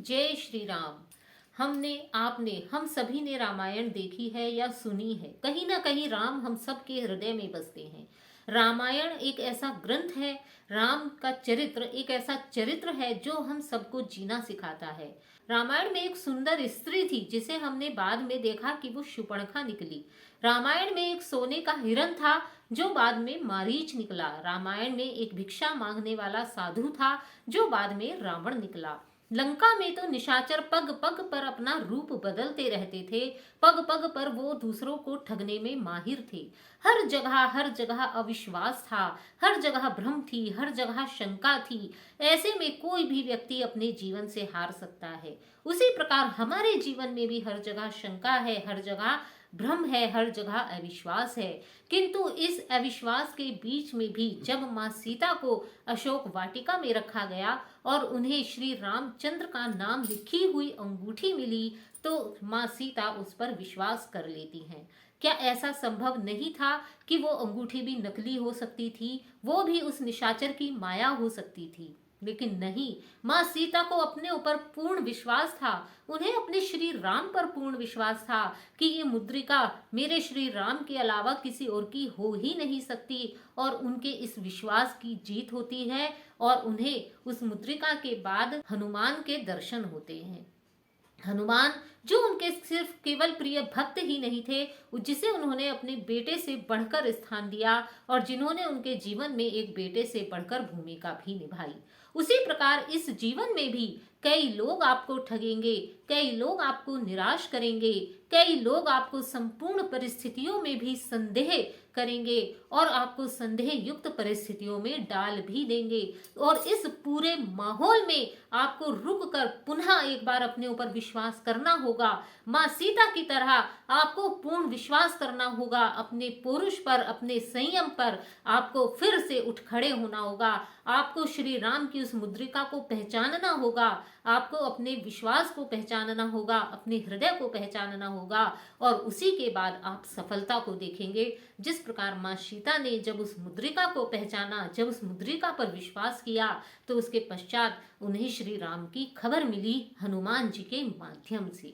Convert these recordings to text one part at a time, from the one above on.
जय श्री राम। हमने आपने हम सभी ने रामायण देखी है या सुनी है। कहीं ना कहीं राम हम सबके हृदय में बसते हैं। रामायण एक ऐसा ग्रंथ है, राम का चरित्र एक ऐसा चरित्र है जो हम सबको जीना सिखाता है। रामायण में एक सुंदर स्त्री थी जिसे हमने बाद में देखा कि वो शूर्पणखा निकली। रामायण में एक सोने का हिरण था जो बाद में मारीच निकला। रामायण में एक भिक्षा मांगने वाला साधु था जो बाद में रावण निकला। लंका में तो निशाचर पग पग पर अपना रूप बदलते रहते थे। पग पग पर वो दूसरों को ठगने में माहिर थे। हर जगह अविश्वास था, हर जगह भ्रम थी, हर जगह शंका थी। ऐसे में कोई भी व्यक्ति अपने जीवन से हार सकता है। उसी प्रकार हमारे जीवन में भी हर जगह शंका है, हर जगह भ्रम है, हर जगह अविश्वास है। किंतु इस अविश्वास के बीच में भी जब माँ सीता को अशोक वाटिका में रखा गया और उन्हें श्री रामचंद्र का नाम लिखी हुई अंगूठी मिली तो माँ सीता उस पर विश्वास कर लेती हैं। क्या ऐसा संभव नहीं था कि वो अंगूठी भी नकली हो सकती थी, वो भी उस निशाचर की माया हो सकती थी? लेकिन नहीं, माँ सीता को अपने ऊपर पूर्ण विश्वास था। उन्हें अपने श्री राम पर पूर्ण विश्वास था कि ये मुद्रिका मेरे श्री राम के अलावा किसी और की हो ही नहीं सकती। और उनके इस विश्वास की जीत होती है और उन्हें उस मुद्रिका के बाद हनुमान के दर्शन होते हैं। हनुमान जो उनके सिर्फ केवल प्रिय भक्त ही नहीं थे, जिसे उन्होंने अपने बेटे से बढ़कर स्थान दिया और जिन्होंने उनके जीवन में एक बेटे से बढ़कर भूमिका भी निभाई। उसी प्रकार इस जीवन में भी कई लोग आपको ठगेंगे, कई लोग आपको निराश करेंगे, कई लोग आपको संपूर्ण परिस्थितियों में भी संदेह करेंगे और आपको संदेह युक्त परिस्थितियों में डाल भी देंगे। और इस पूरे माहौल में आपको रुक कर पुनः एक बार अपने ऊपर विश्वास करना होगा। माँ सीता की तरह आपको पूर्ण विश्वास करना होगा अपने पुरुष पर, अपने संयम पर। आपको फिर से उठ खड़े होना होगा। आपको श्री राम की उस मुद्रिका को पहचानना होगा। आपको अपने विश्वास को पहचानना होगा, अपने हृदय को पहचानना होगा और उसी के बाद आप सफलता को देखेंगे। जिस प्रकार माँ सीता ने जब उस मुद्रिका को पहचाना, जब उस मुद्रिका पर विश्वास किया तो उसके पश्चात उन्हें श्री राम की खबर मिली हनुमान जी के माध्यम से।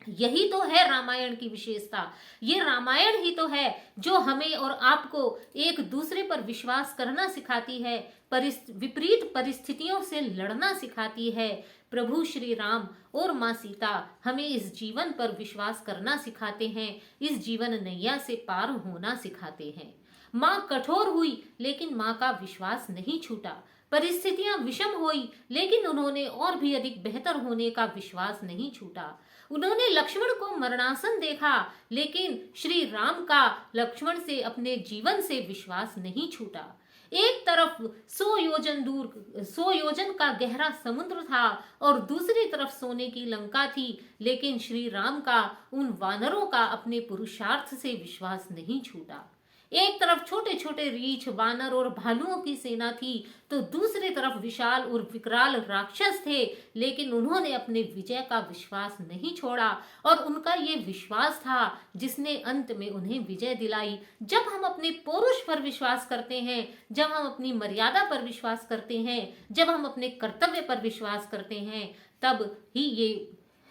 यही तो है रामायण की विशेषता। ये रामायण ही तो है जो हमें और आपको एक दूसरे पर विश्वास करना सिखाती है, विपरीत परिस्थितियों से लड़ना सिखाती है। प्रभु श्री राम और माँ सीता हमें इस जीवन पर विश्वास करना सिखाते हैं, इस जीवन नैया से पार होना सिखाते हैं। माँ कठोर हुई लेकिन माँ का विश्वास नहीं छूटा। परिस्थितियां विषम हुई लेकिन उन्होंने और भी अधिक बेहतर होने का विश्वास नहीं छूटा। उन्होंने लक्ष्मण को मरणासन देखा लेकिन श्री राम का लक्ष्मण से अपने जीवन से विश्वास नहीं छूटा। एक तरफ 100 योजन का गहरा समुद्र था और दूसरी तरफ सोने की लंका थी, लेकिन श्री राम का उन वानरों का अपने पुरुषार्थ से विश्वास नहीं छूटा। एक तरफ छोटे छोटे रीछ, वानर और भालुओं की सेना थी तो दूसरी तरफ विशाल और विकराल राक्षस थे, लेकिन उन्होंने अपने विजय का विश्वास नहीं छोड़ा और उनका ये विश्वास था जिसने अंत में उन्हें विजय दिलाई। जब हम अपने पौरुष पर विश्वास करते हैं, जब हम अपनी मर्यादा पर विश्वास करते हैं, जब हम अपने कर्तव्य पर विश्वास करते हैं, तब ही ये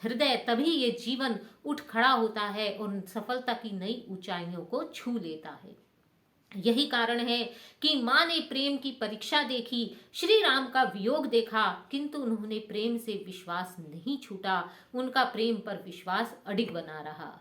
हृदय, तभी ये जीवन उठ खड़ा होता है और सफलता की नई ऊंचाइयों को छू लेता है। यही कारण है कि माँ ने प्रेम की परीक्षा देखी, श्री राम का वियोग देखा, किंतु उन्होंने प्रेम से विश्वास नहीं छूटा। उनका प्रेम पर विश्वास अडिग बना रहा।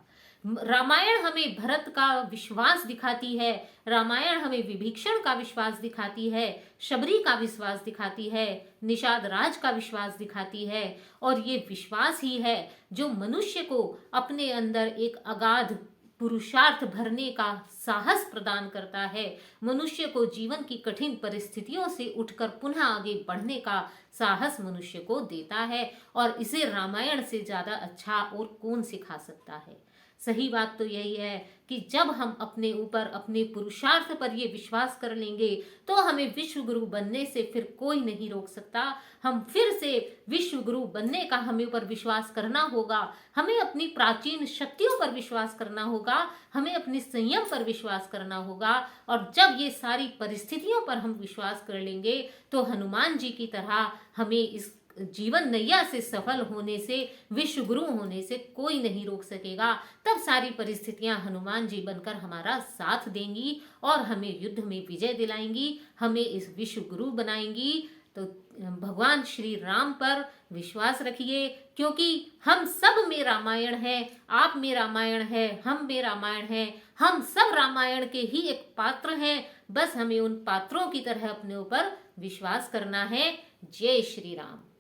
रामायण हमें भरत का विश्वास दिखाती है, रामायण हमें विभीषण का विश्वास दिखाती है, शबरी का विश्वास दिखाती है, निषाद राज का विश्वास दिखाती है। और ये विश्वास ही है जो मनुष्य को अपने अंदर एक अगाध पुरुषार्थ भरने का साहस प्रदान करता है, मनुष्य को जीवन की कठिन परिस्थितियों से उठकर पुनः आगे बढ़ने का साहस मनुष्य को देता है। और इसे रामायण से ज्यादा अच्छा और कौन सिखा सकता है। सही बात तो यही है कि जब हम अपने ऊपर, अपने पुरुषार्थ पर ये विश्वास कर लेंगे तो हमें विश्व गुरु बनने से फिर कोई नहीं रोक सकता। हम फिर से विश्व गुरु बनने का हमें ऊपर विश्वास करना होगा। हमें अपनी प्राचीन शक्तियों पर विश्वास करना होगा, हमें अपने संयम पर विश्वास करना होगा। और जब ये सारी परिस्थितियों पर हम विश्वास कर लेंगे तो हनुमान जी की तरह हमें इस जीवन नैया से सफल होने से, विश्व गुरु होने से कोई नहीं रोक सकेगा। तब सारी परिस्थितियां हनुमान जी बनकर हमारा साथ देंगी और हमें युद्ध में विजय दिलाएंगी, हमें इस विश्व गुरु बनाएंगी। तो भगवान श्री राम पर विश्वास रखिए, क्योंकि हम सब में रामायण है, आप में रामायण है, हम में रामायण है, हम सब रामायण के ही एक पात्र हैं। बस हमें उन पात्रों की तरह अपने ऊपर विश्वास करना है। जय श्री राम।